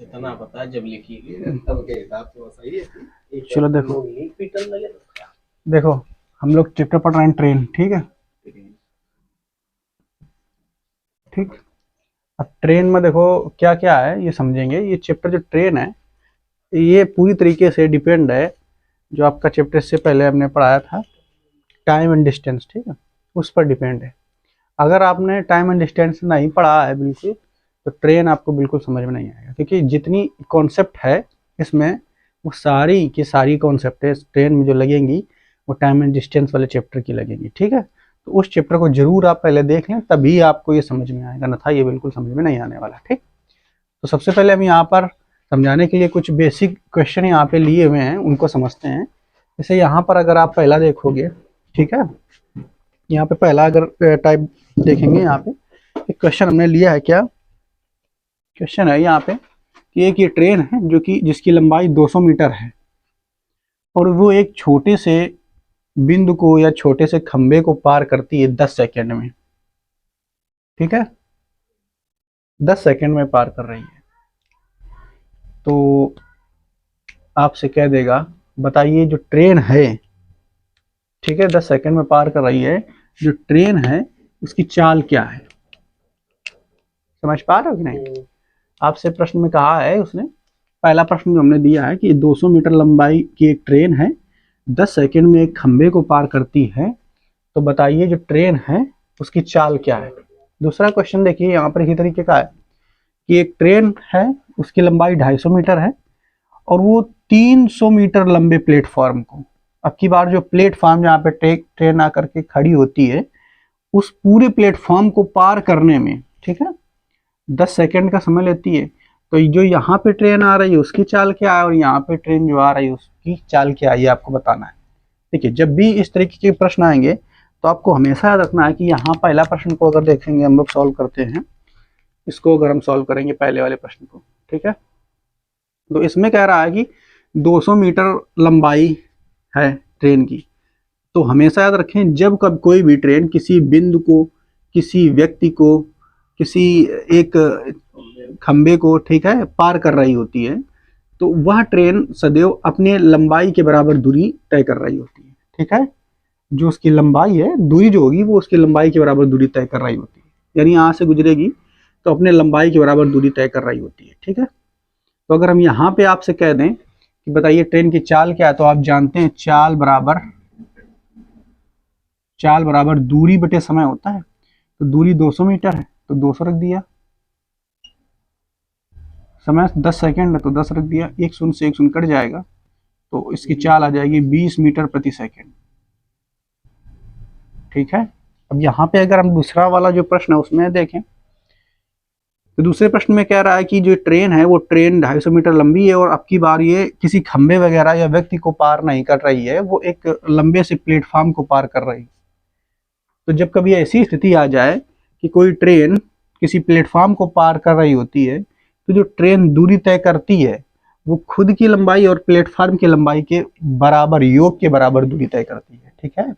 इतना पता जब लिखी तब के हिसाब से वो सही है। चलो देखो, देखो हम लोग चैप्टर पढ़ रहे हैं ट्रेन, ठीक है। ठीक, अब ट्रेन में देखो क्या क्या है ये समझेंगे। ये चैप्टर जो ट्रेन है ये पूरी तरीके से डिपेंड है जो आपका चैप्टर से पहले हमने पढ़ाया था, टाइम एंड डिस्टेंस, ठीक है, उस पर डिपेंड है। अगर आपने टाइम एंड डिस्टेंस नहीं पढ़ा है बिल्कुल, तो ट्रेन आपको बिल्कुल समझ में नहीं आएगा, क्योंकि जितनी कॉन्सेप्ट है इसमें वो सारी की सारी कॉन्सेप्ट है ट्रेन में जो लगेंगी वो टाइम एंड डिस्टेंस वाले चैप्टर की लगेंगी, ठीक है। तो उस चैप्टर को जरूर आप पहले देख लें, तभी आपको ये समझ में आएगा, अन्यथा ये बिल्कुल समझ में नहीं आने वाला, ठीक। तो सबसे पहले हम यहाँ पर समझाने के लिए कुछ बेसिक क्वेश्चन यहाँ पे लिए हुए हैं, उनको समझते हैं। जैसे यहाँ पर अगर आप पहला देखोगे, ठीक है, यहाँ पे पहला अगर टाइप देखेंगे, यहाँ पे एक क्वेश्चन हमने लिया है। क्या क्वेश्चन है यहाँ पे कि एक ये ट्रेन है जो कि जिसकी लंबाई 200 मीटर है और वो एक छोटे से बिंदु को या छोटे से खंबे को पार करती है 10 सेकंड में, ठीक है, 10 सेकंड में पार कर रही है। तो आपसे कह देगा बताइए जो ट्रेन है, ठीक है, 10 सेकंड में पार कर रही है, जो ट्रेन है उसकी चाल क्या है। समझ पा रहे हो कि नहीं? आपसे प्रश्न में कहा है उसने, पहला प्रश्न जो हमने दिया है कि 200 मीटर लंबाई की एक ट्रेन है, 10 सेकंड में एक खंबे को पार करती है, तो बताइए जो ट्रेन है उसकी चाल क्या है। दूसरा क्वेश्चन देखिए यहाँ पर इसी तरीके का है कि एक ट्रेन है, उसकी लंबाई 250 मीटर है और वो 300 मीटर लंबे प्लेटफॉर्म को, अब की बार जो प्लेटफॉर्म जहाँ पे ट्रेन आकर के खड़ी होती है उस पूरे प्लेटफॉर्म को पार करने में, ठीक है, 10 सेकंड का समय लेती है। तो जो यहाँ पे ट्रेन आ रही है उसकी चाल क्या है और यहाँ पे ट्रेन जो आ रही है उसकी चाल क्या है, ये आपको बताना है। देखिए जब भी इस तरीके के प्रश्न आएंगे तो आपको हमेशा याद रखना है कि यहाँ पहला प्रश्न को अगर देखेंगे, हम लोग सॉल्व करते हैं इसको, अगर हम सॉल्व करेंगे पहले वाले प्रश्न को, ठीक है, तो इसमें कह रहा है कि 200 मीटर लंबाई है ट्रेन की। तो हमेशा याद रखें जब कब कोई भी ट्रेन किसी बिंदु को, किसी व्यक्ति को, किसी एक खंबे को, ठीक है, पार कर रही होती है, तो वह ट्रेन सदैव अपने लंबाई के बराबर दूरी तय कर रही होती है, ठीक है। जो उसकी लंबाई है, दूरी जो होगी वो उसकी लंबाई के बराबर दूरी तय कर रही होती है, यानी यहाँ से गुजरेगी तो अपने लंबाई के बराबर दूरी तय कर रही होती है, ठीक है। तो अगर हम यहाँ पे आपसे कह दें कि बताइए ट्रेन की चाल क्या है, तो आप जानते हैं चाल बराबर दूरी बटे समय होता है। तो दूरी 200 मीटर है तो 200 रख दिया, समय 10 सेकंड है तो 10 रख दिया, एक शून्य से एक शून्य कट जाएगा, तो इसकी चाल आ जाएगी 20 मीटर प्रति सेकंड, ठीक है। अब यहाँ पे अगर हम दूसरा वाला जो प्रश्न है उसमें देखें, तो दूसरे प्रश्न में कह रहा है कि जो ट्रेन है वो ट्रेन 250 मीटर लंबी है और अब की बार ये किसी खंबे वगैरह या व्यक्ति को पार नहीं कर रही है, वो एक लंबे से प्लेटफॉर्म को पार कर रही है। तो जब कभी ऐसी स्थिति आ जाए कि कोई ट्रेन किसी प्लेटफॉर्म को पार कर रही होती है, तो जो ट्रेन दूरी तय करती है वो खुद की लंबाई और प्लेटफॉर्म की लंबाई के बराबर, योग के बराबर दूरी तय करती है, ठीक है।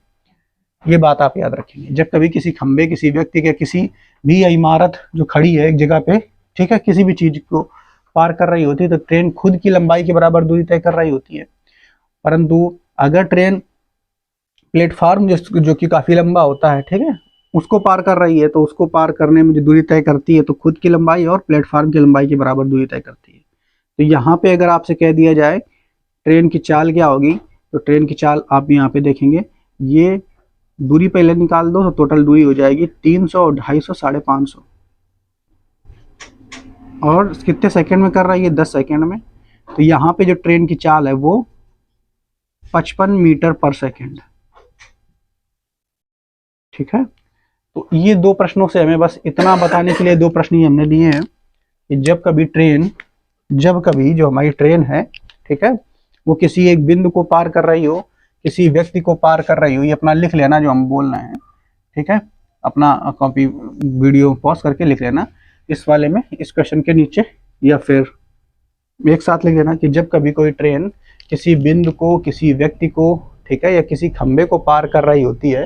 ये बात आप याद रखेंगे जब कभी किसी खंबे, किसी व्यक्ति के, किसी भी इमारत जो खड़ी है एक जगह पे, ठीक है, किसी भी चीज को पार कर रही होती है, तो ट्रेन खुद की लंबाई के बराबर दूरी तय कर रही होती है। परंतु अगर ट्रेन प्लेटफॉर्म जो कि काफी लंबा होता है, ठीक है, उसको पार कर रही है, तो उसको पार करने में जो दूरी तय करती है तो खुद की लंबाई और प्लेटफॉर्म की लंबाई के बराबर दूरी तय करती है। तो यहाँ पे अगर आपसे कह दिया जाए ट्रेन की चाल क्या होगी, तो ट्रेन की चाल आप यहाँ पे देखेंगे, ये दूरी पहले निकाल दो तो टोटल दूरी हो जाएगी 300, 250, 550, और कितने सेकंड में कर रही है, 10 सेकंड में। तो यहाँ पे जो ट्रेन की चाल है वो 55 मीटर पर सेकंड, ठीक है। तो ये दो प्रश्नों से हमें बस इतना बताने के लिए दो प्रश्न ही हमने दिए हैं कि जब कभी जो हमारी ट्रेन है, ठीक है, वो किसी एक बिंदु को पार कर रही हो, किसी व्यक्ति को पार कर रही हो, ये अपना लिख लेना जो हम बोल रहे हैं, ठीक है, अपना कॉपी वीडियो पॉज करके लिख लेना इस वाले में, इस क्वेश्चन के नीचे, या फिर एक साथ लिख लेना कि जब कभी कोई ट्रेन किसी बिंदु को, किसी व्यक्ति को, ठीक है, या किसी खंबे को पार कर रही होती है,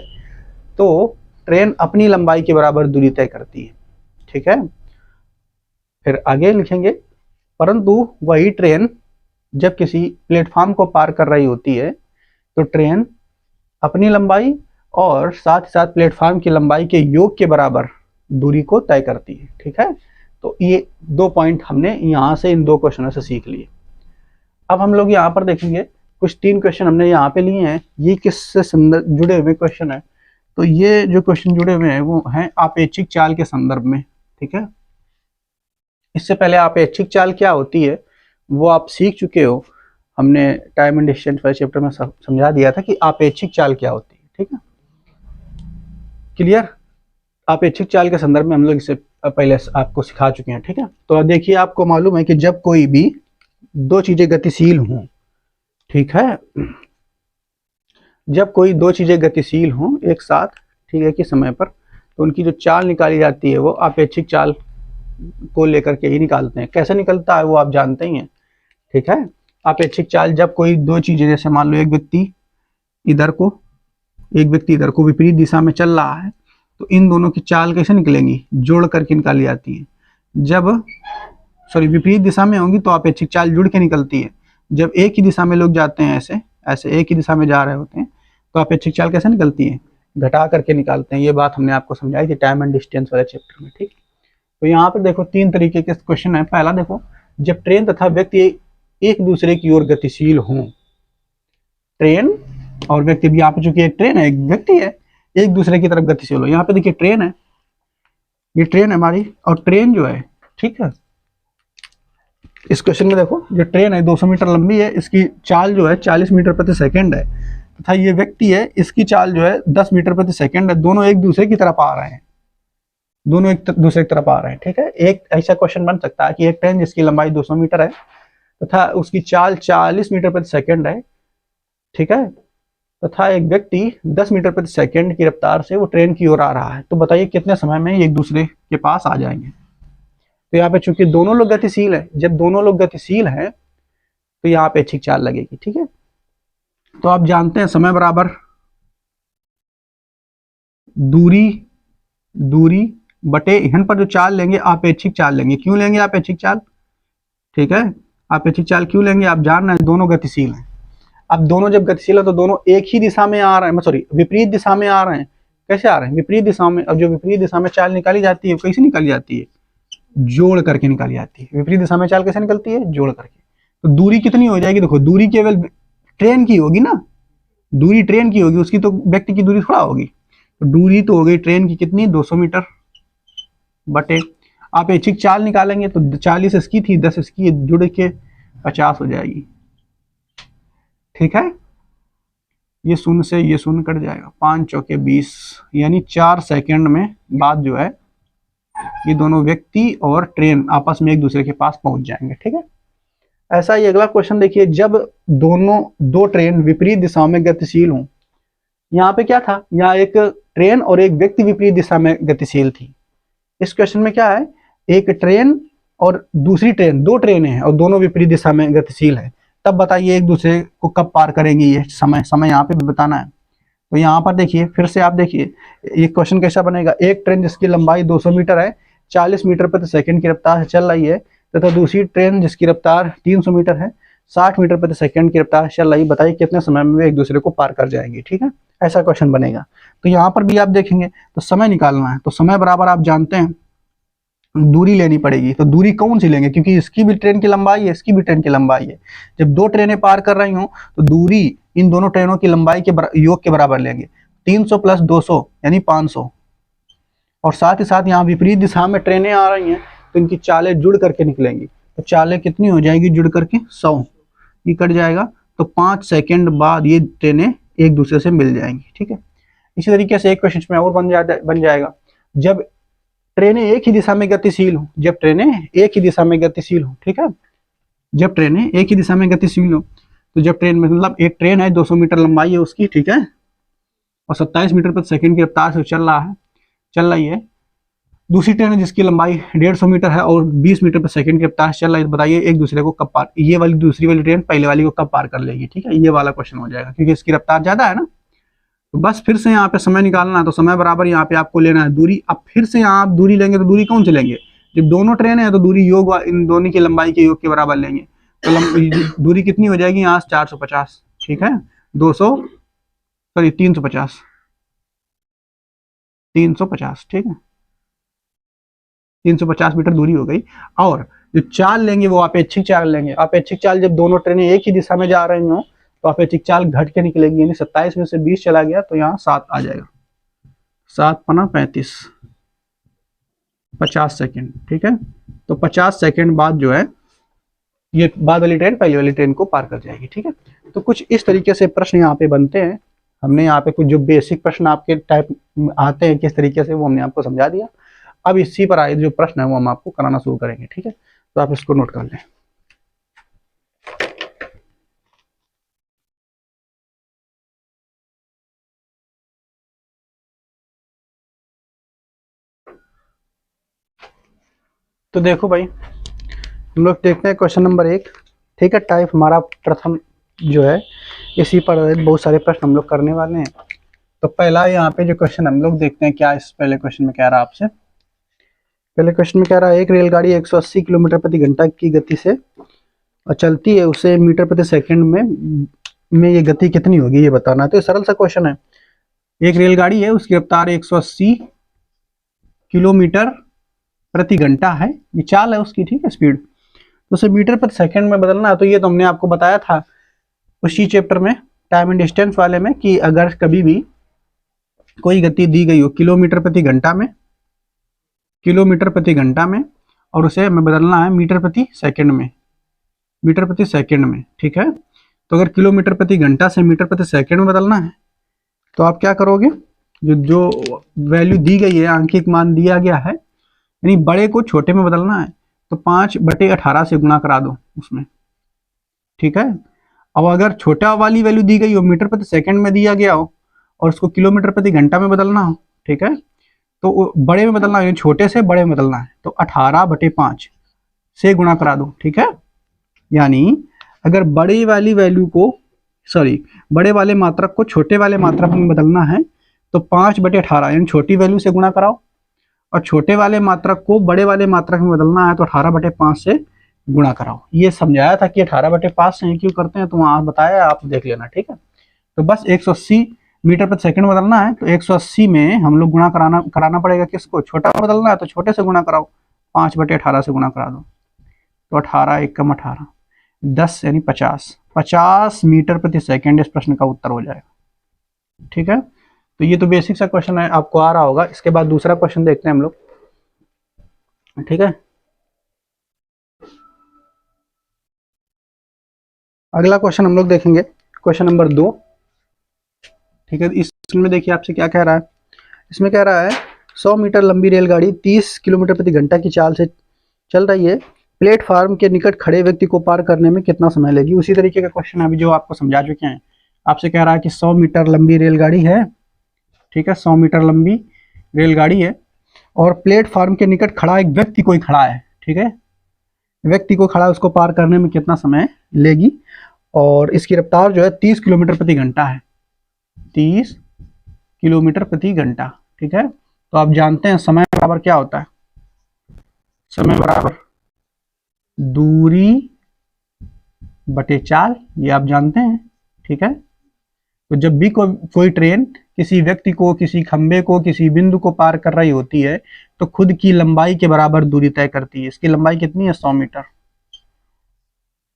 तो ट्रेन अपनी लंबाई के बराबर दूरी तय करती है, ठीक है। फिर आगे लिखेंगे परंतु वही ट्रेन जब किसी प्लेटफॉर्म को पार कर रही होती है तो ट्रेन अपनी लंबाई और साथ ही साथ प्लेटफॉर्म की लंबाई के योग के बराबर दूरी को तय करती है। ठीक है, तो ये 2 पॉइंट हमने यहाँ से इन 2 क्वेश्चनों से सीख लिए। अब हम लोग यहाँ पर देखेंगे कुछ 3 क्वेश्चन हमने यहाँ पे लिए हैं। ये किससे जुड़े हुए क्वेश्चन है? तो ये जो क्वेश्चन जुड़े हुए हैं वो हैं आपेक्षिक चाल के संदर्भ में। ठीक है, इससे पहले आपेक्षिक चाल क्या होती है वो आप सीख चुके हो। हमने टाइम एंड डिस्टेंस वाले चैप्टर में समझा दिया था कि आपेक्षिक चाल क्या होती है। ठीक है, क्लियर? आपेक्षिक चाल के संदर्भ में हम लोग इसे पहले आपको सिखा चुके हैं। ठीक है, तो अब देखिए, आपको मालूम है कि जब कोई भी 2 चीजें गतिशील हों, ठीक है, जब कोई 2 चीजें गतिशील हों एक साथ, ठीक है, कि समय पर, तो उनकी जो चाल निकाली जाती है वो आपेक्षिक चाल को लेकर के ही निकालते हैं। कैसे निकलता है वो आप जानते ही हैं। ठीक है, आपेक्षिक चाल जब कोई 2 चीजें, जैसे मान लो एक व्यक्ति इधर को विपरीत दिशा में चल रहा है, तो इन दोनों की चाल कैसे निकलेंगी? जोड़ करके निकाली जाती है। जब विपरीत दिशा में होंगी तो आपेक्षिक चाल जुड़ के निकलती है। जब एक ही दिशा में लोग जाते हैं, ऐसे एक ही दिशा में जा रहे होते हैं, तो आपेक्षिक चाल कैसे निकलती है? घटा करके निकालते हैं। ये बात हमने आपको समझाई थी टाइम एंड डिस्टेंस वाले चैप्टर में। ठीक, तो यहाँ पर देखो 3 तरीके के क्वेश्चन है। पहला देखो, जब ट्रेन तथा व्यक्ति एक दूसरे की ओर गतिशील हों, ट्रेन और व्यक्ति भी, यहाँ पे चूंकि एक ट्रेन है एक व्यक्ति है, एक दूसरे की तरफ गतिशील हो। यहाँ पे देखिए ट्रेन है, ये ट्रेन है हमारी, और ट्रेन जो है, ठीक है, इस क्वेश्चन में देखो जो ट्रेन है 200 मीटर लंबी है, इसकी चाल जो है 40 मीटर प्रति सेकंड है, तथा ये व्यक्ति है, इसकी चाल जो है 10 मीटर प्रति सेकंड है। दोनों एक दूसरे की तरफ आ रहे हैं, दोनों एक दूसरे की तरफ आ रहे हैं। ठीक है, एक ऐसा क्वेश्चन बन सकता है कि एक ट्रेन जिसकी लंबाई 200 मीटर है तथा उसकी चाल 40 मीटर प्रति सेकंड है, ठीक है, तथा एक व्यक्ति 10 मीटर प्रति सेकंड की रफ्तार से वो ट्रेन की ओर आ रहा है। तो बताइए कितने समय में एक दूसरे के पास आ जाएंगे? तो यहाँ पे चूंकि दोनों लोग गतिशील है, जब दोनों लोग गतिशील हैं तो यहाँ पे आपेक्षिक चाल लगेगी। ठीक है, तो आप जानते हैं समय बराबर दूरी बटे यहाँ पर जो चाल लेंगे आपेक्षिक चाल लेंगे। क्यों लेंगे आपेक्षिक चाल? ठीक है, आपेक्षिक चाल क्यों लेंगे? आप जान रहे हैं दोनों गतिशील हैं। अब दोनों जब गतिशील है तो दोनों एक ही दिशा में आ रहे हैं, विपरीत दिशा में आ रहे हैं। कैसे आ रहे हैं? विपरीत दिशा में। अब जो विपरीत दिशा में चाल निकाली जाती है कैसे निकाली जाती है? जोड़ करके निकाली जाती है। विपरीत दिशा में चाल कैसे निकलती है? जोड़ करके। तो दूरी कितनी हो जाएगी? देखो दूरी केवल ट्रेन की होगी ना, दूरी ट्रेन की होगी, उसकी तो व्यक्ति की दूरी थोड़ा होगी। तो दूरी तो हो गई ट्रेन की कितनी? 200 मीटर बटे आपेक्षिक चाल निकालेंगे तो 40 इसकी थी, 10 इसकी, जुड़ के 50 हो जाएगी। ठीक है, ये शून्य से ये शून्य कट जाएगा, 5 चौके 20, यानी 4 सेकंड में बाद जो है ये दोनों व्यक्ति और ट्रेन आपस में एक दूसरे के पास पहुंच जाएंगे। ठीक है, ऐसा ही अगला क्वेश्चन देखिए, जब दो ट्रेन विपरीत दिशाओं में गतिशील हों। यहाँ पे क्या था? यहाँ एक ट्रेन और एक व्यक्ति विपरीत दिशा में गतिशील थी। इस क्वेश्चन में क्या है? एक ट्रेन और दूसरी ट्रेन, 2 ट्रेनें हैं और दोनों विपरीत दिशा में गतिशील है। तब बताइए एक दूसरे को कब पार करेंगे? ये समय यहाँ पे भी बताना है। तो यहाँ पर देखिए, फिर से आप देखिए ये क्वेश्चन कैसा बनेगा। एक ट्रेन जिसकी लंबाई 200 मीटर है, 40 मीटर प्रति सेकंड की रफ्तार से चल रही है, तथा दूसरी ट्रेन जिसकी रफ्तार 300 मीटर है, 60 मीटर प्रति सेकंड की रफ्तार चल रही है। बताइए कितने समय में वे एक दूसरे को पार कर जाएंगे। ठीक है, ऐसा क्वेश्चन बनेगा। तो यहाँ पर भी आप देखेंगे तो समय निकालना है, तो समय बराबर आप जानते हैं दूरी लेनी पड़ेगी। तो दूरी कौन सी लेंगे? क्योंकि इसकी भी ट्रेन की लंबाई है, इसकी भी ट्रेन की लंबाई है। जब 2 ट्रेनें पार कर रही हो तो दूरी इन दोनों ट्रेनों की लंबाई के योग के बराबर लेंगे। 300 प्लस 200 यानी 500, और साथ ही साथ यहाँ विपरीत दिशा में ट्रेनें आ रही हैं तो इनकी चालें जुड़ करके निकलेंगी। तो चालें कितनी हो जाएगी जुड़ करके? 100, ये कट जाएगा। तो 5 सेकंड बाद ये ट्रेनें एक दूसरे से मिल जाएंगी। ठीक है, इसी तरीके से एक क्वेश्चन में और बन जाएगा, जब ट्रेनें एक ही दिशा में गतिशील हो, जब ट्रेनें एक ही दिशा में गतिशील हो, ठीक है, जब ट्रेनें एक ही दिशा में गतिशील हो, तो जब ट्रेन में मतलब एक ट्रेन है 200 मीटर लंबाई है उसकी, ठीक है, और 27 मीटर प्रति सेकंड की रफ्तार से चल रही है। दूसरी ट्रेन है जिसकी लंबाई 150 मीटर है और 20 मीटर प्रति सेकंड की रफ्तार से चल रही है। बताइए एक दूसरे को कब पार, ये वाली दूसरी वाली ट्रेन पहले वाली को कब पार कर लेगी? ठीक है, ये वाला क्वेश्चन हो जाएगा क्योंकि इसकी रफ्तार ज्यादा है ना। तो बस फिर से यहाँ पे समय निकालना है, तो समय बराबर यहाँ पे आपको लेना है दूरी। अब फिर से यहाँ आप दूरी लेंगे तो दूरी कौन सी लेंगे? जब दोनों ट्रेन है तो दूरी योग इन दोनों की लंबाई के योग के बराबर लेंगे, तो दूरी कितनी हो जाएगी यहाँ 450, ठीक है, 350, 350, ठीक है, 350 मीटर दूरी हो गई। और जो चाल लेंगे वो अपेक्षिक चाल लेंगे। अपेक्षिक चाल जब दोनों ट्रेनें एक ही दिशा में जा रही हो तो अपेक्षिक चाल घट के निकलेगी, यानी 27 में से 20 चला गया तो यहाँ 7 आ जाएगा, 7 पना 35, 50 सेकेंड, ठीक है। तो 50 सेकेंड बाद जो है ये बाद वाली ट्रेन पहले वाली ट्रेन को पार कर जाएगी, ठीक है। तो कुछ इस तरीके से प्रश्न यहाँ पे बनते हैं। हमने यहाँ पे कुछ जो बेसिक प्रश्न आपके टाइप आते हैं किस तरीके से, वो हमने आपको समझा दिया। अब इसी पर आए जो प्रश्न है वो हम आपको कराना शुरू करेंगे, ठीक है। तो आप इसको नोट कर लें। तो देखो भाई, हम लोग देखते हैं क्वेश्चन नंबर 1, ठीक है। टाइप हमारा प्रथम जो है, इसी पर बहुत सारे प्रश्न हम लोग करने वाले हैं। तो पहला यहाँ पे जो क्वेश्चन हम लोग देखते हैं क्या इस पहले क्वेश्चन में कह रहा है आपसे। पहले क्वेश्चन में कह रहा है एक रेलगाड़ी 180 किलोमीटर प्रति घंटा की गति से चलती है, उसे मीटर प्रति सेकंड में ये गति कितनी होगी ये बताना है। तो ये सरल सा क्वेश्चन है। एक रेलगाड़ी है, उसकी रफ्तार 180 किलोमीटर प्रति घंटा है, ये चाल है उसकी, ठीक है, स्पीड। तो उसे मीटर प्रति सेकंड में बदलना है। तो ये तो हमने आपको बताया था उसी चैप्टर में, टाइम एंड डिस्टेंस वाले में, कि अगर कभी भी कोई गति दी गई हो किलोमीटर प्रति घंटा में, किलोमीटर प्रति घंटा में, और उसे हमें बदलना है मीटर प्रति सेकंड में, मीटर प्रति सेकंड में, ठीक है। तो अगर किलोमीटर प्रति घंटा से मीटर प्रति सेकंड में बदलना है तो आप क्या करोगे, जो वैल्यू दी गई है, आंकिक मान दिया गया है, यानी बड़े को छोटे में बदलना है, तो 5/18 से गुणा करा दो उसमें, ठीक है। अब अगर छोटा वाली वैल्यू दी गई हो, मीटर प्रति सेकंड में दिया गया हो, और उसको किलोमीटर प्रति घंटा में बदलना हो, ठीक है, तो बड़े में बदलना है, छोटे से बड़े में बदलना है, तो 18/5 से गुणा करा दो, ठीक है। यानी अगर बड़े वाली वैल्यू को, सॉरी, बड़े वाले मात्रक को छोटे वाले मात्रक में बदलना है तो 5/18 यानी छोटी वैल्यू से गुणा कराओ, और छोटे वाले मात्रक को बड़े वाले मात्रक में बदलना है तो 18/5 से गुणा कराओ। ये समझाया था कि 18/5 से क्यों करते हैं, तो वहां बताया, आप देख लेना, ठीक है। तो बस 180 मीटर प्रति सेकंड बदलना है, तो 180 में हम लोग गुणा कराना पड़ेगा किसको, छोटा बदलना है तो छोटे से गुणा कराओ, 5/18 से गुणा करा दो, तो 18 एकम 18, 10 यानी 50 मीटर प्रति सेकंड इस प्रश्न का उत्तर हो जाएगा, ठीक है। तो ये तो बेसिक सा क्वेश्चन है, आपको आ रहा होगा। इसके बाद दूसरा क्वेश्चन देखते हैं हम लोग, ठीक है। अगला क्वेश्चन हम लोग देखेंगे क्वेश्चन नंबर 2, ठीक है। इसमें देखिए आपसे क्या कह रहा है। इसमें कह रहा है 100 मीटर लंबी रेलगाड़ी 30 किलोमीटर प्रति घंटा की चाल से चल रही है, प्लेटफार्म के निकट खड़े व्यक्ति को पार करने में कितना समय लगेगी। उसी तरीके का क्वेश्चन अभी जो आपको समझा चुके हैं। आपसे कह रहा है कि 100 मीटर लंबी रेलगाड़ी है, ठीक है, 100 मीटर लंबी रेलगाड़ी है, और प्लेटफार्म के निकट खड़ा एक व्यक्ति कोई खड़ा है, ठीक है, व्यक्ति को खड़ा, उसको पार करने में कितना समय लेगी, और इसकी रफ्तार जो है 30 किलोमीटर प्रति घंटा है, 30 किलोमीटर प्रति घंटा, ठीक है। तो आप जानते हैं समय बराबर क्या होता है, समय बराबर दूरी बटे चाल, ये आप जानते हैं, ठीक है। तो जब भी कोई ट्रेन किसी व्यक्ति को, किसी खंबे को, किसी बिंदु को पार कर रही होती है तो खुद की लंबाई के बराबर दूरी तय करती है। इसकी लंबाई कितनी है, 100 मीटर।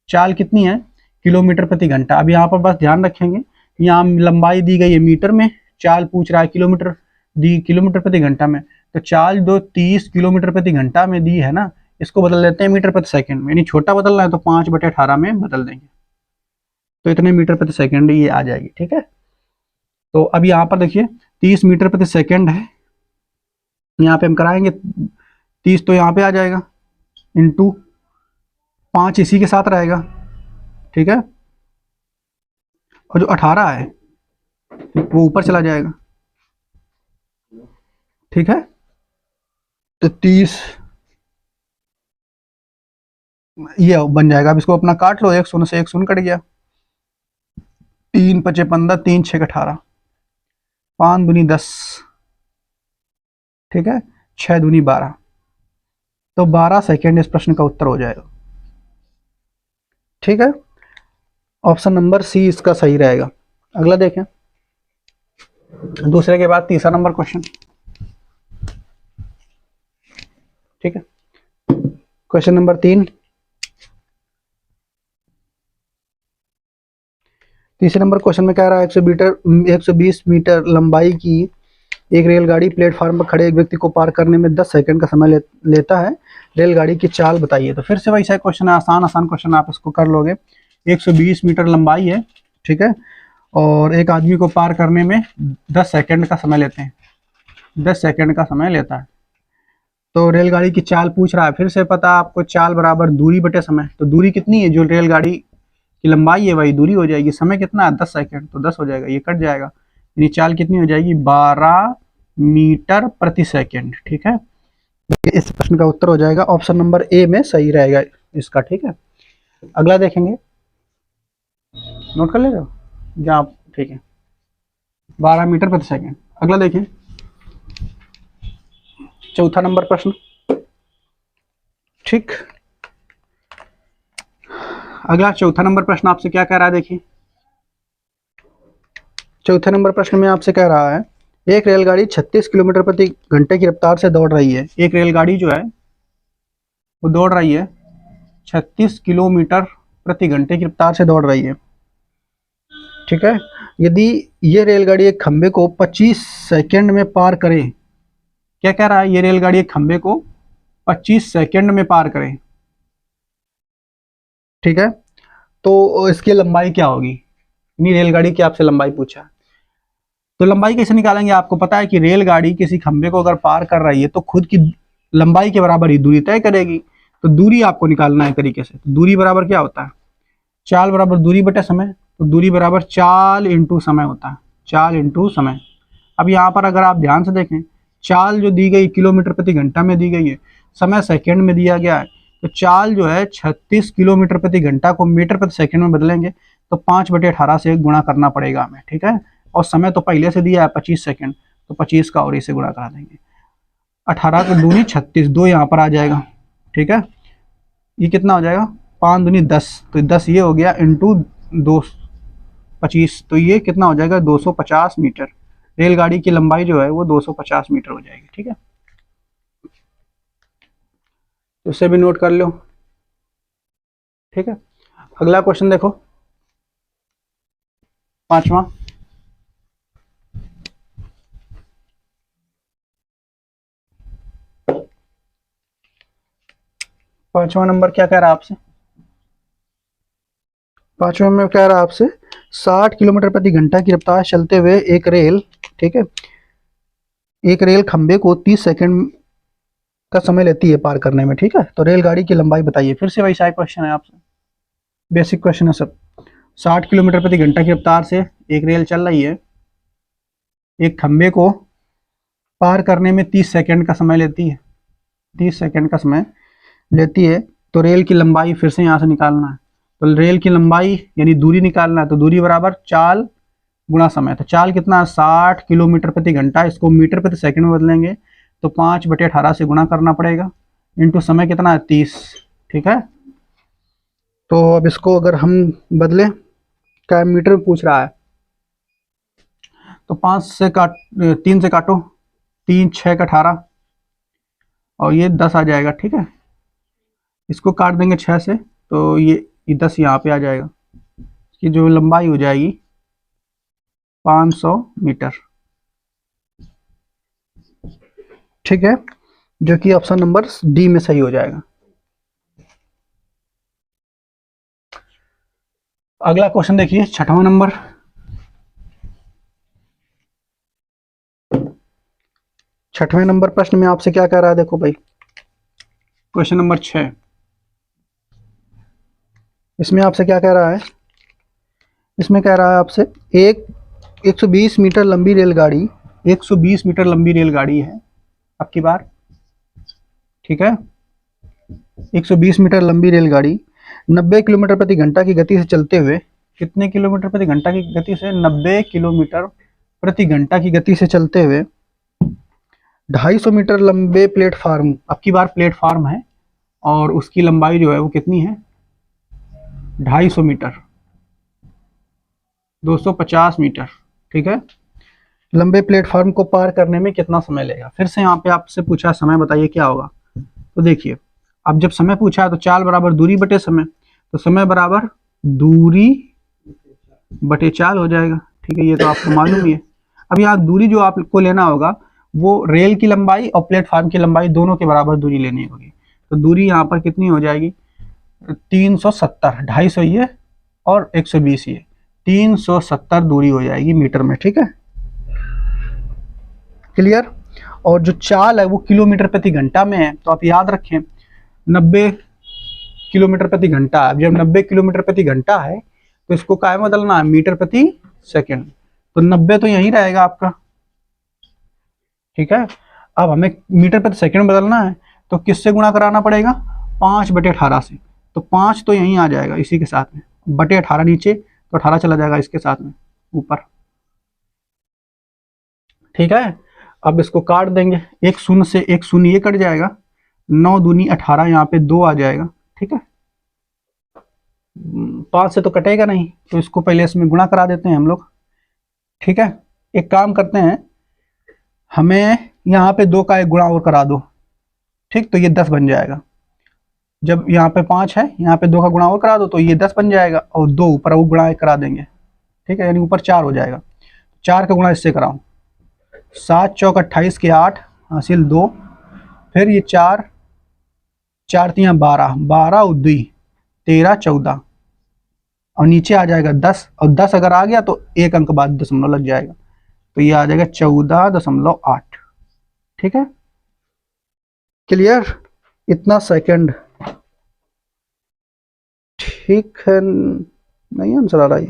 चाल कितनी है, किलोमीटर प्रति घंटा। अब यहाँ पर बस ध्यान रखेंगे, यहाँ लंबाई दी गई है मीटर में, चाल पूछ रहा है किलोमीटर प्रति घंटा में। तो चाल जो 30 किलोमीटर प्रति घंटा में दी है ना, इसको बदल देते हैं मीटर प्रति सेकंड में, यानी छोटा बदलना है तो 5/18 में बदल देंगे, तो इतने मीटर प्रति सेकंड ये आ जाएगी, ठीक है। तो अब यहाँ पर देखिए 30 मीटर प्रति सेकंड है, यहाँ पे हम कराएंगे 30, तो यहाँ पे आ जाएगा इंटू 5 इसी के साथ रहेगा, ठीक है, और जो 18 है वो ऊपर चला जाएगा, ठीक है। तो 30 ये बन जाएगा। अब इसको अपना काट लो, 1 शून्य से 1 शून्य कट गया, 3 × 5 = 15, 3 × 6 = 18, 5 दूनी 10, ठीक है, 6 दूनी 12, तो 12 सेकेंड इस प्रश्न का उत्तर हो जाएगा। ठीक है, ऑप्शन नंबर सी इसका सही रहेगा। अगला देखें, दूसरे के बाद तीसरा नंबर क्वेश्चन। ठीक है, क्वेश्चन नंबर 3। तीसरे नंबर क्वेश्चन में कह रहा है 120 मीटर लंबाई की एक रेलगाड़ी प्लेटफार्म पर खड़े एक व्यक्ति को पार करने में 10 सेकंड का समय लेता है। रेलगाड़ी की चाल बताइए। तो फिर से वैसा क्वेश्चन है, आसान आसान क्वेश्चन, आप इसको कर लोगे। 120 मीटर लंबाई है, ठीक है, और एक आदमी को पार करने में 10 सेकंड का समय लेते हैं, 10 सेकंड का समय लेता है। तो रेलगाड़ी की चाल पूछ रहा है। फिर से पता आपको, चाल बराबर दूरी बटे समय। तो दूरी कितनी है, जो रेलगाड़ी की लंबाई है वही दूरी हो जाएगी। समय कितना है, 10 सेकंड, तो 10 हो जाएगा, ये कट जाएगा। यानी चाल कितनी हो जाएगी, 12 मीटर प्रति सेकंड। ठीक है, इस प्रश्न का उत्तर हो जाएगा ऑप्शन नंबर ए में सही रहेगा इसका। ठीक है, अगला देखेंगे, नोट कर ले जाओ जहाँ। ठीक है, 12 मीटर प्रति सेकंड। अगला देखें, चौथा नंबर प्रश्न। ठीक, अगला चौथा नंबर प्रश्न आपसे क्या कह रहा है, देखिए। चौथे नंबर प्रश्न में आपसे कह रहा है एक रेलगाड़ी 36 किलोमीटर प्रति घंटे की रफ्तार से दौड़ रही है। एक रेलगाड़ी जो है वो दौड़ रही है 36 किलोमीटर प्रति घंटे की रफ्तार से दौड़ रही है। ठीक है, यदि ये रेलगाड़ी एक खंबे को 25 सेकंड में पार करे, क्या कह रहा है, ये रेलगाड़ी एक खंबे को 25 सेकंड में पार करे। ठीक है, तो इसकी लंबाई क्या होगी, इतनी रेलगाड़ी की आपसे लंबाई पूछा। तो लंबाई कैसे निकालेंगे, आपको पता है कि रेलगाड़ी किसी खंबे को अगर पार कर रही है तो खुद की लंबाई के बराबर ही दूरी तय करेगी। तो दूरी आपको निकालना है तरीके से। तो दूरी बराबर क्या होता है, चाल बराबर दूरी बटे समय। तो दूरी बराबर चाल इंटू समय होता है, चाल इंटू समय। अब यहाँ पर अगर आप ध्यान से देखें, चाल जो दी गई किलोमीटर प्रति घंटा में दी गई है, समय सेकंड में दिया गया है। तो चाल जो है 36 किलोमीटर प्रति घंटा को मीटर प्रति सेकंड में बदलेंगे तो 5/18 से गुणा करना पड़ेगा हमें। ठीक है, और समय तो पहले से दिया है 25 सेकंड, तो 25 का और इसे गुणा करा देंगे। 18 को दूनी 36, 2 यहाँ पर आ जाएगा। ठीक है, ये कितना हो जाएगा, 5 दूनी 10, तो 10 ये हो गया इंटू 25, तो ये कितना हो जाएगा 250 मीटर। रेलगाड़ी की लंबाई जो है वो 250 मीटर हो जाएगी। ठीक है, तो इसे भी नोट कर लो। ठीक है, अगला क्वेश्चन देखो, पांचवा। पांचवा नंबर क्या कह रहा है आपसे, पांचवा में कह रहा है आपसे 60 किलोमीटर प्रति घंटा की रफ्तार चलते हुए एक रेल, ठीक है, एक रेल खंबे को 30 सेकंड का समय लेती है पार करने में। ठीक है, तो रेलगाड़ी की लंबाई बताइए। फिर से वैसा क्वेश्चन है आपसे, बेसिक क्वेश्चन है सब। 60 किलोमीटर प्रति घंटा की रफ्तार से एक रेल चल रही है, एक खंबे को पार करने में 30 सेकंड का समय लेती है, 30 सेकंड का समय लेती है। तो रेल की लंबाई फिर से यहाँ से निकालना है। तो रेल की लंबाई यानी दूरी निकालना है। तो दूरी बराबर चाल गुणा समय। तो चाल कितना है, 60 किलोमीटर प्रति घंटा, इसको मीटर प्रति सेकंड में बदलेंगे तो 5/18 से गुणा करना पड़ेगा, इंटू समय कितना है 30। ठीक है, तो अब इसको अगर हम बदलें, क्या मीटर में पूछ रहा है, तो 5 से 3 से काटो, 3 6 का 18 और ये 10 आ जाएगा। ठीक है, इसको काट देंगे 6 से तो ये 10 यहाँ पे आ जाएगा। इसकी जो लंबाई हो जाएगी 500 मीटर। ठीक है, जो कि ऑप्शन नंबर डी में सही हो जाएगा। अगला क्वेश्चन देखिए, छठवां नंबर। छठवें नंबर प्रश्न में आपसे क्या कह रहा है, देखो भाई, क्वेश्चन नंबर 6। इसमें आपसे क्या कह रहा है, इसमें कह रहा है आपसे एक 120 मीटर लंबी रेलगाड़ी, 120 मीटर लंबी रेलगाड़ी है अब की बार। ठीक है, 120 मीटर लंबी रेलगाड़ी 90 किलोमीटर प्रति घंटा की गति से चलते हुए, कितने किलोमीटर प्रति घंटा की गति से, 90 किलोमीटर प्रति घंटा की गति से चलते हुए 250 मीटर लंबे प्लेटफार्म, अब की बार प्लेटफार्म है और उसकी लंबाई जो है वो कितनी है, 250 मीटर, 250 मीटर, ठीक है। लंबे प्लेटफार्म को पार करने में कितना समय लगेगा। फिर से यहाँ पे आपसे पूछा समय बताइए क्या होगा। तो देखिए, अब जब समय पूछा है तो चाल बराबर दूरी बटे समय, तो समय बराबर दूरी बटे चाल हो जाएगा, ठीक है। ये तो आपको मालूम ही है। अब यहाँ दूरी जो आपको लेना होगा वो रेल की लंबाई और प्लेटफार्म की लंबाई दोनों के बराबर दूरी लेनी होगी। तो दूरी यहाँ पर कितनी हो जाएगी, 370, 250 ये और 120 ये, 370 दूरी हो जाएगी मीटर में, ठीक है, क्लियर। और जो चाल है वो किलोमीटर प्रति घंटा में है, तो आप याद रखें 90 किलोमीटर प्रति घंटा। अब जब 90 किलोमीटर प्रति घंटा है तो इसको क्या में बदलना है, मीटर प्रति सेकंड। तो 90 तो यही रहेगा आपका, ठीक है। अब हमें मीटर प्रति सेकंड बदलना है तो किससे गुणा कराना पड़ेगा, 5/18 से। तो 5 तो यहीं आ जाएगा इसी के साथ में, बटे 18 नीचे, तो 18 चला जाएगा इसके साथ में ऊपर, ठीक है। अब इसको काट देंगे, एक शून्य से एक शून्य ये कट जाएगा, 9 दूनी 18, यहाँ पे 2 आ जाएगा, ठीक है। 5 से तो कटेगा नहीं, तो इसको पहले इसमें गुणा करा देते हैं हम लोग, ठीक है। एक काम करते हैं, हमें यहाँ पे 2 का एक गुणा और करा दो, ठीक, तो ये 10 बन जाएगा। जब यहाँ पे 5 है, यहाँ पे 2 का गुणा और करा दो तो ये 10 बन जाएगा, और 2 ऊपर वो गुणा एक करा देंगे, ठीक है, यानी ऊपर 4 हो जाएगा। 4 का गुणा इससे कराऊं, 7 चौक 28 के 8 हासिल 2, फिर ये 4 4 3 12, 12 और 2 13 14, और नीचे आ जाएगा 10, और 10 अगर आ गया तो एक अंक बाद दशमलव लग जाएगा, तो ये आ जाएगा 14.8, ठीक है, क्लियर। इतना सेकंड, ठीक है। नहीं आंसर आ रहा है,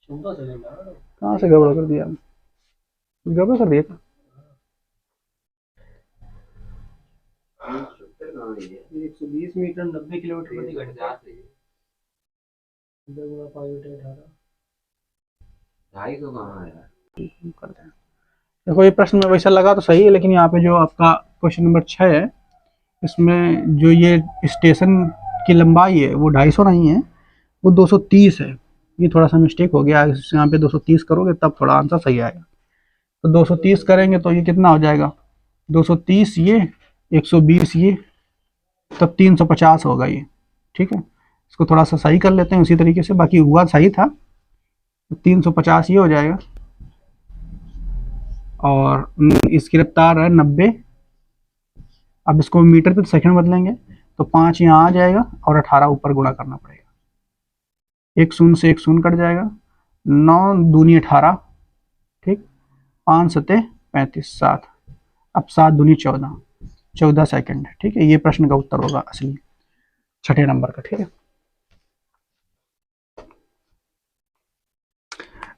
कहाँ से गड़बड़ कर दिया, गड़बड़ कर दिया। 120 मीटर 90 किलोमीटर प्रति घंटा, 2.5 कहाँ है। देखो ये प्रश्न में वैसा लगा तो सही है, लेकिन यहाँ पे जो आपका क्वेश्चन नंबर 6 है, इसमें जो ये स्टेशन की लंबाई है वो 250 नहीं है, वो 230 है। ये थोड़ा सा मिस्टेक हो गया, यहाँ पे 230 करोगे तब थोड़ा आंसर सही आएगा। तो 230 करेंगे तो ये कितना हो जाएगा, 230 ये 120 ये, तब 350 होगा ये, ठीक है। इसको थोड़ा सा सही कर लेते हैं उसी तरीके से, बाकी हुआ सही था, तो 350 ये हो जाएगा, और इसकी रफ्तार है 90। अब इसको मीटर पे सेकंड बदलेंगे तो 5 यहाँ आ जाएगा और 18 ऊपर गुणा करना पड़ेगा, एक शून्य से एक शून्य कट जाएगा, 9 दूनी 18, ठीक, 5 सते 35, 7, अब 7 दूनी 14, 14 सेकंड, ठीक है। ये प्रश्न का उत्तर होगा असली 6ठे नंबर का, ठीक है।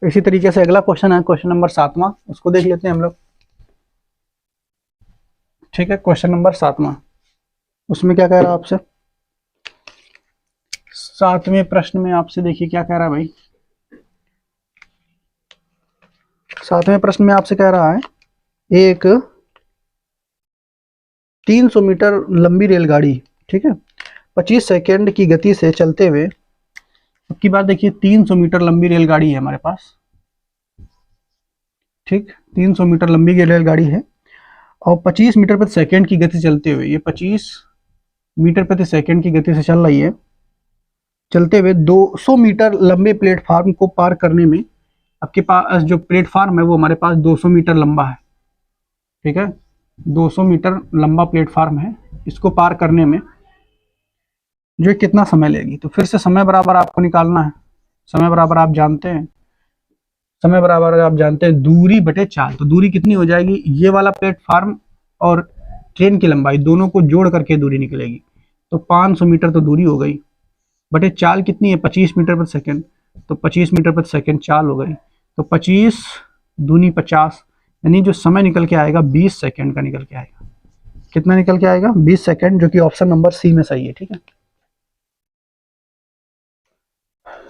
इसी तरीके से अगला क्वेश्चन है क्वेश्चन नंबर 7वां, उसको देख लेते हैं हम लोग, ठीक है। क्वेश्चन नंबर 7वां, उसमें क्या कह रहा है आपसे, 7वें प्रश्न में आपसे देखिए क्या कह रहा है भाई। 7वें प्रश्न में आपसे कह रहा है, एक 300 मीटर लंबी रेलगाड़ी, ठीक है, 25 सेकंड की गति से चलते हुए, अब की बात देखिए 300 मीटर लंबी रेलगाड़ी है हमारे पास, ठीक, 300 मीटर लंबी रेलगाड़ी है और 25 मीटर प्रति सेकंड की गति चलते हुए, ये 25 मीटर प्रति सेकंड की गति से चल रही है, चलते हुए 200 मीटर लंबे प्लेटफार्म को पार करने में, आपके पास जो प्लेटफार्म है वो हमारे पास 200 मीटर लंबा है, ठीक है, 200 मीटर लंबा प्लेटफार्म है, इसको पार करने में जो कितना समय लेगी। तो फिर से समय बराबर आपको निकालना है, समय बराबर आप जानते हैं, समय बराबर आप जानते हैं दूरी बटे चाल। तो दूरी कितनी हो जाएगी, ये वाला प्लेटफार्म और ट्रेन की लंबाई दोनों को जोड़ करके दूरी निकलेगी, तो 500 मीटर तो दूरी हो गई, बटे चाल कितनी है 25 मीटर प्रति सेकंड, तो 25 मीटर प्रति सेकंड चाल हो गई, तो 25 दूनी 50, यानी जो समय निकल के आएगा 20 सेकंड का निकल के आएगा। कितना निकल के आएगा, 20 सेकंड, जो कि ऑप्शन नंबर सी में सही है, ठीक है।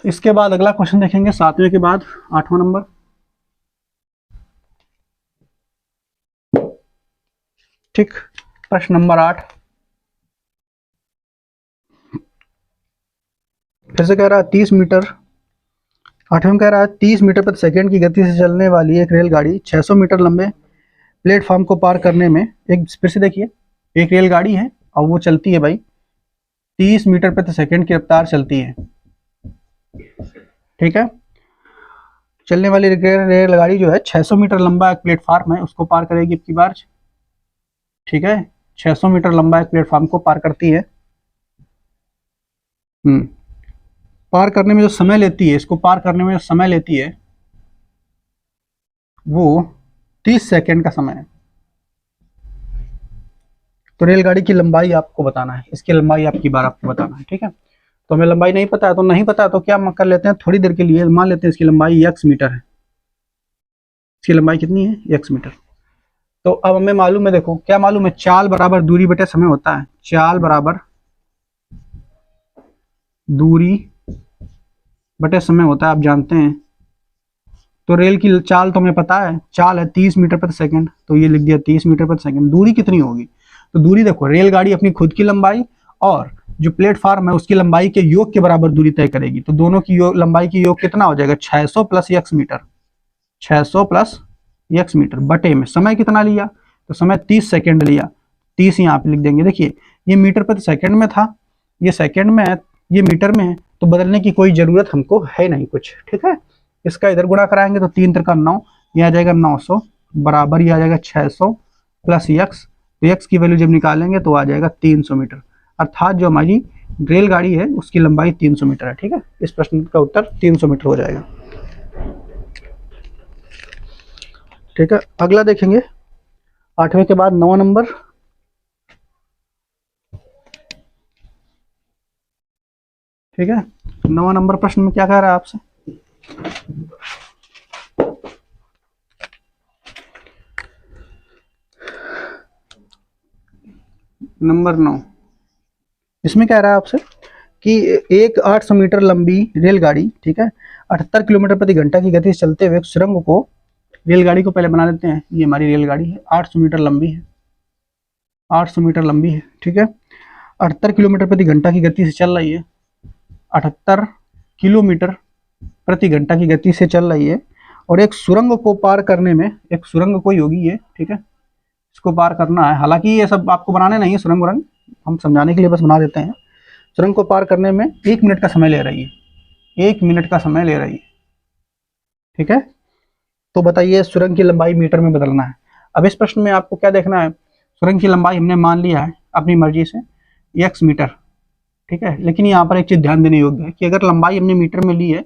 इसके बाद अगला क्वेश्चन देखेंगे 7वें के बाद 8वां नंबर। ठीक। प्रश्न नंबर 8 फिर से कह रहा है 30 मीटर, 8वें कह रहा है 30 मीटर प्रति सेकंड की गति से चलने वाली एक रेलगाड़ी 600 मीटर लंबे प्लेटफॉर्म को पार करने में, एक फिर से देखिए, एक रेलगाड़ी है और वो चलती है भाई 30 मीटर प्रति सेकंड की रफ्तार चलती है, ठीक है। चलने वाली रेलगाड़ी जो है 600 मीटर लंबा एक प्लेटफॉर्म है उसको पार करेगी इतनी बार, ठीक है। 600 मीटर लंबा एक प्लेटफॉर्म को पार करती है। पार करने में जो समय लेती है, इसको पार करने में जो समय लेती है वो 30 सेकंड का समय है। तो रेलगाड़ी की लंबाई आपको बताना है, इसकी लंबाई आपकी बार आपको बताना है, ठीक है। तो हमें लंबाई नहीं पता है, तो नहीं पता है तो क्या कर लेते हैं, थोड़ी देर के लिए मान लेते हैं इसकी लंबाई x मीटर है। इसकी लंबाई कितनी है, x मीटर। तो अब हमें मालूम है, देखो क्या मालूम है, चाल बराबर दूरी बटे समय होता है। चाल बराबर दूरी बटे समय होता है, आप जानते हैं। तो रेल की चाल तो हमें पता है, चाल है 30 मीटर प्रति सेकंड, तो ये लिख दिया 30 मीटर प्रति सेकंड। दूरी कितनी होगी, तो दूरी देखो, रेलगाड़ी अपनी खुद की लंबाई और जो प्लेटफॉर्म है उसकी लंबाई के योग के बराबर दूरी तय करेगी। तो दोनों की लंबाई की योग कितना हो जाएगा, 600 plus x metre, 600 plus x metre बटे में समय कितना लिया, तो समय 30 सेकंड लिया, 30 यहाँ पे लिख देंगे। देखिए ये मीटर प्रति सेकंड में था, ये सेकंड में है, ये मीटर में है, तो बदलने की कोई जरूरत हमको है नहीं कुछ, ठीक है। इसका इधर गुणा कराएंगे तो 3 त्रिका 9, ये आ जाएगा 900 बराबर ये आ जाएगा 600 प्लस x, तो x की वैल्यू जब निकालेंगे तो आ जाएगा 300 मीटर, अर्थात जो हमारी रेलगाड़ी है उसकी लंबाई 300 मीटर है, ठीक है। इस प्रश्न का उत्तर 300 मीटर हो जाएगा, ठीक है। अगला देखेंगे 8वें के बाद 9 नंबर, ठीक है। 9 नंबर प्रश्न में क्या कह रहा है आपसे, नंबर 9, इसमें कह रहा है आपसे कि एक 800 मीटर लंबी रेलगाड़ी, ठीक है, 78 किलोमीटर प्रति घंटा की गति से चलते हुए सुरंग को, रेलगाड़ी को पहले बना लेते हैं, ये हमारी रेलगाड़ी है 800 मीटर लंबी है, 800 मीटर लंबी है, ठीक है। 78 किलोमीटर प्रति घंटा की गति से चल रही है, 78 किलोमीटर प्रति घंटा की गति से चल रही है, और एक सुरंग को पार करने में, एक सुरंग कोई होगी ये, ठीक है, इसको पार करना है। हालांकि ये सब आपको बनाने नहीं है सुरंग वरंग, हम समझाने के लिए बस बना देते हैं। सुरंग को पार करने में 1 मिनट का समय ले रही है, 1 मिनट का समय ले रही है, ठीक है। तो बताइए सुरंग की लंबाई मीटर में बदलना है। अब इस प्रश्न में आपको क्या देखना है, सुरंग की लंबाई हमने मान लिया है अपनी मर्जी से x मीटर, ठीक है। लेकिन यहाँ पर एक चीज ध्यान देने योग्य है कि अगर लंबाई हमने मीटर में ली है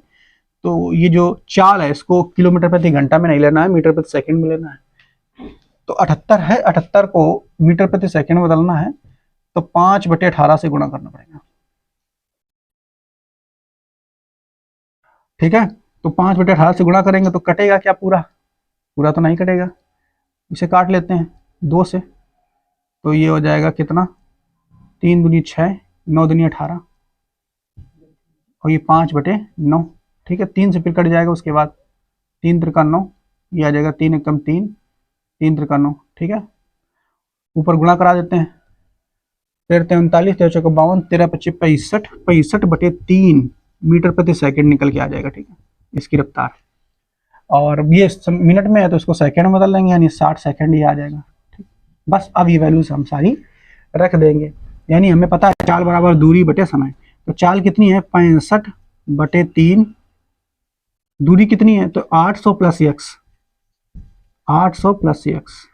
तो ये जो चाल है इसको किलोमीटर प्रति घंटा में नहीं लेना है, मीटर प्रति सेकंड में लेना है। तो 78 है, 78 को मीटर प्रति सेकंड में बदलना है तो 5/18 से गुणा करना पड़ेगा, ठीक है। तो 5/18 से गुणा करेंगे तो कटेगा क्या, पूरा पूरा तो नहीं कटेगा, इसे काट लेते हैं 2 से, तो ये हो जाएगा कितना, 3 दूनी 6, 9 दूनी 18, और ये 5/9, ठीक है। 3 से फिर कट जाएगा, उसके बाद 3 त्रिका 9, ये आ जाएगा 3 एकम 3, 3 त्रिका 9, ठीक है। ऊपर गुणा करा देते हैं, 13 39, 13 52, 13 25 65, 65/3 मीटर प्रति सेकंड निकल के आ जाएगा, ठीक है, इसकी रफ्तार। और ये मिनट में है तो इसको सेकंड में बदल लेंगे, यानी 60 सेकंड ही आ जाएगा, ठीक। बस अब ये वैल्यूज हम सारी रख देंगे, यानी हमें पता है चाल बराबर दूरी बटे समय। तो चाल कितनी है, 65/3, दूरी कितनी है, तो 800 प्लस x, 800 प्लस x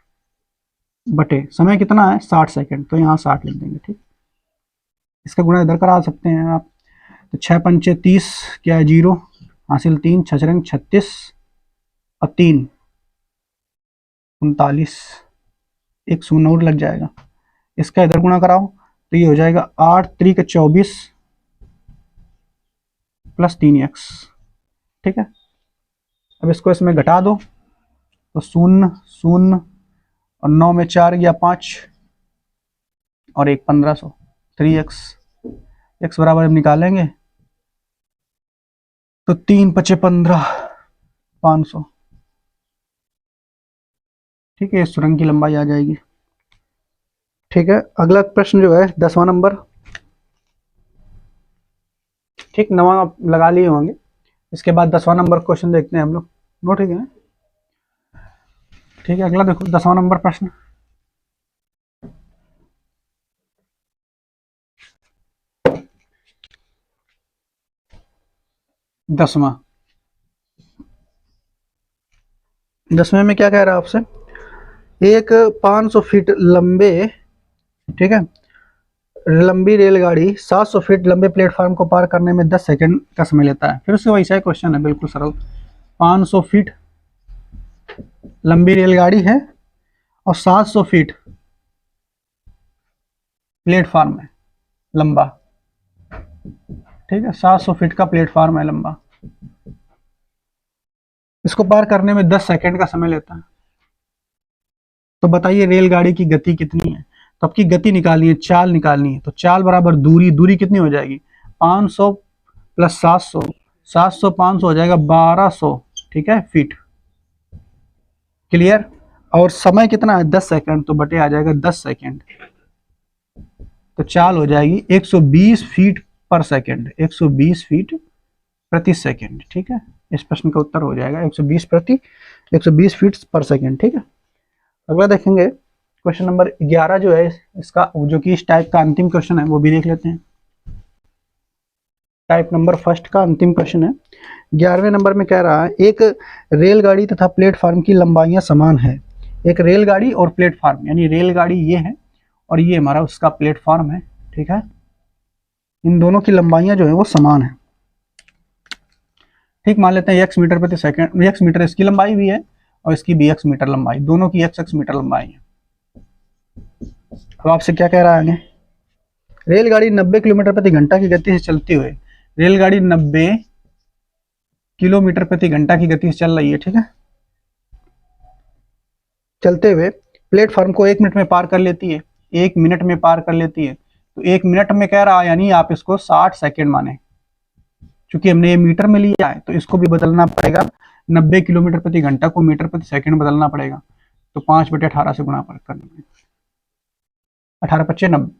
बटे समय कितना है 60 सेकंड, तो यहाँ 60 लिख देंगे, ठीक। इसका गुणा इधर करा सकते हैं आप, तो 6 पंचे 30, क्या है 0, हासिल 3, 6 36 और 3 39, एक 0 और लग जाएगा। इसका इधर गुणा कराओ तो ये हो जाएगा 8 3 × 24 प्लस 3x, ठीक है। अब इसको इसमें घटा दो तो 0 0 और 9 में 4 गया 5 और 1 1500, 3x, x बराबर हम निकालेंगे तो 3 × 15 500, ठीक है। सुरंग की लंबाई आ जाएगी। ठीक है, अगला प्रश्न जो है 10वां नंबर, ठीक 9वां आप लगा लिए होंगे, इसके बाद 10वां नंबर क्वेश्चन देखते हैं हम लोग, नो ठीक है। ठीक है, अगला देखो 10वां नंबर प्रश्न, दसवां 10वें में क्या कह रहा है आपसे, एक 500 फीट लंबे, ठीक है, लंबी रेलगाड़ी 700 फीट लंबे प्लेटफॉर्म को पार करने में 10 सेकंड का समय लेता है। फिर से वैसा ही क्वेश्चन है, बिल्कुल सरल। 500 फीट लंबी रेलगाड़ी है और 700 फीट प्लेटफॉर्म है लंबा, ठीक है, 700 फीट का प्लेटफॉर्म है लंबा, इसको पार करने में 10 सेकंड का समय लेता है। तो बताइए रेलगाड़ी की गति कितनी है। तो आपकी गति निकालनी है, चाल निकालनी है। तो चाल बराबर दूरी, दूरी कितनी हो जाएगी 500 प्लस 700, 700 500 हो जाएगा 1200, ठीक है, फीट। क्लियर। और समय कितना है 10 सेकंड, तो बटे आ जाएगा 10 सेकंड। तो चाल हो जाएगी 120 फीट पर सेकंड, 120 फीट प्रति सेकंड, ठीक है। इस प्रश्न का उत्तर हो जाएगा 120 फीट पर सेकंड, ठीक है। अगला देखेंगे क्वेश्चन नंबर 11 जो है इसका, जो कि इस टाइप का अंतिम क्वेश्चन है, वो भी देख लेते हैं। टाइप नंबर फर्स्ट का अंतिम क्वेश्चन है। 11वें नंबर में कह रहा है एक रेलगाड़ी तथा प्लेटफार्म की लंबाइयां समान है। एक रेलगाड़ी और प्लेटफार्म, यानी रेलगाड़ी ये है और ये हमारा उसका प्लेटफार्म है, ठीक है। इन दोनों की लंबाइयां जो है वो समान है, ठीक। मान लेते हैं एक्स मीटर प्रति सेकंड, एक्स मीटर इसकी लंबाई भी है और इसकी भी एक्स मीटर लंबाई, दोनों की एक्स मीटर लंबाई है। अब आपसे क्या कह रहा है, रेलगाड़ी 90 किलोमीटर प्रति घंटा की गति से चलते हुए, रेलगाड़ी 90 किलोमीटर प्रति घंटा की गति से चल रही है, ठीक है, चलते हुए प्लेटफॉर्म को 1 मिनट में पार कर लेती है, 1 मिनट में पार कर लेती है। तो 1 मिनट में कह रहा है, यानी आप इसको 60 सेकेंड माने, चूंकि हमने ये मीटर में लिया है तो इसको भी बदलना पड़ेगा, 90 किलोमीटर प्रति घंटा को मीटर प्रति सेकंड बदलना पड़ेगा। तो 5/18 से गुणा करना पड़ेगा, 18×5 = 90,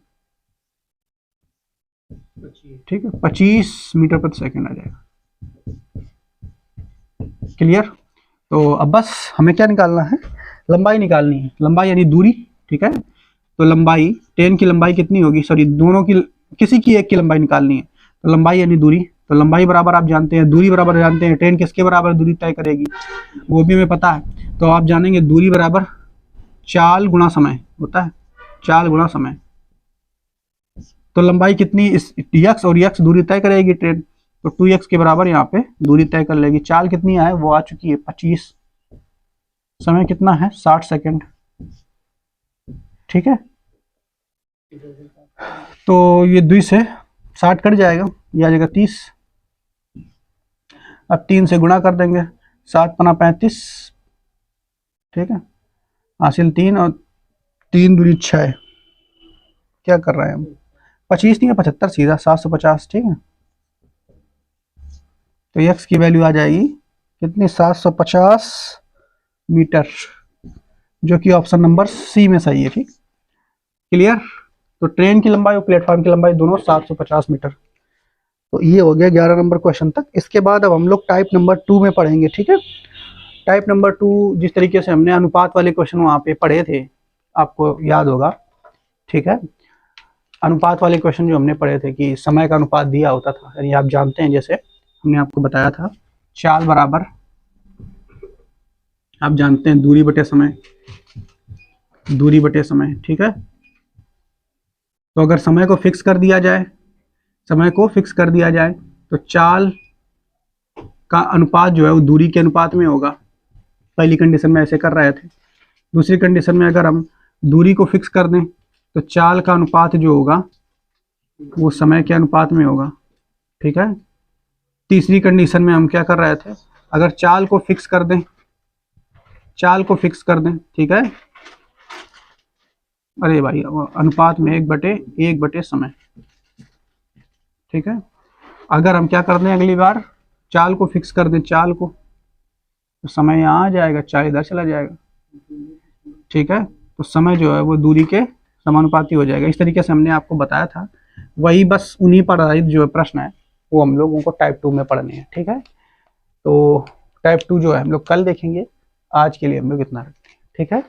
ठीक है, 25 मीटर प्रति सेकंड आ जाएगा। क्लियर। तो अब बस हमें क्या निकालना है, लंबाई निकालनी है, लंबाई यानी दूरी, ठीक है। तो लंबाई, ट्रेन की लंबाई कितनी होगी, सॉरी दोनों की, किसी की एक की लंबाई निकालनी है। तो लंबाई यानी दूरी, तो लंबाई बराबर आप जानते हैं, दूरी बराबर जानते हैं, ट्रेन किसके बराबर दूरी तय करेगी वो भी हमें पता है। तो आप जानेंगे दूरी बराबर चाल गुणा समय होता है, चाल गुणा समय। तो लंबाई कितनी, इस यक्स और यक्स दूरी तय करेगी ट्रेन, तो 2x के बराबर यहाँ पे दूरी तय कर लेगी। चाल कितनी है वो आ चुकी है 25, समय कितना है 60 सेकेंड, ठीक है। तो ये 2 से 60 कट जाएगा, ये आ जाएगा 30। अब 3 से गुणा कर देंगे, 7 × 35, ठीक है, हासिल 3 और 3 दूनी 6, क्या कर रहे हैं हम, 25 नहीं है 75 सीधा 750, ठीक है। तो x की वैल्यू आ जाएगी कितनी 750 मीटर, जो कि ऑप्शन नंबर सी में सही है, ठीक। क्लियर। तो ट्रेन की लंबाई और प्लेटफॉर्म की लंबाई दोनों 750 मीटर। तो ये हो गया 11 नंबर क्वेश्चन तक। इसके बाद अब हम लोग टाइप नंबर 2 में पढ़ेंगे, ठीक है। टाइप नंबर 2 जिस तरीके से हमने अनुपात वाले क्वेश्चन वहाँ पे पढ़े थे, आपको याद होगा, ठीक है। अनुपात वाले क्वेश्चन जो हमने पढ़े थे कि समय का अनुपात दिया होता था, यानी आप जानते हैं, जैसे हमने आपको बताया था चाल बराबर, आप जानते हैं दूरी बटे समय, दूरी बटे समय, ठीक है। तो अगर समय को फिक्स कर दिया जाए, समय को फिक्स कर दिया जाए तो चाल का अनुपात जो है वो दूरी के अनुपात में होगा। पहली कंडीशन में ऐसे कर रहे थे। दूसरी कंडीशन में अगर हम दूरी को फिक्स कर दें तो चाल का अनुपात जो होगा वो समय के अनुपात में होगा, ठीक है। तीसरी कंडीशन में हम क्या कर रहे थे, अगर चाल को फिक्स कर दें, चाल को फिक्स कर दें, ठीक है, अरे भाई अनुपात में 1/1 समय, ठीक है। अगर हम क्या कर दें अगली बार, चाल को फिक्स कर दें, चाल को, तो समय यहाँ आ जाएगा, चाल इधर चला जाएगा, ठीक है। तो समय जो है वो दूरी के समानुपाती हो जाएगा। इस तरीके से हमने आपको बताया था, वही बस उन्हीं पर आधारित जो प्रश्न है वो हम लोगों को टाइप 2 में पढ़ने हैं। ठीक है, तो टाइप 2 जो है हम लोग कल देखेंगे। आज के लिए हम लोग इतना रखते हैं। ठीक है।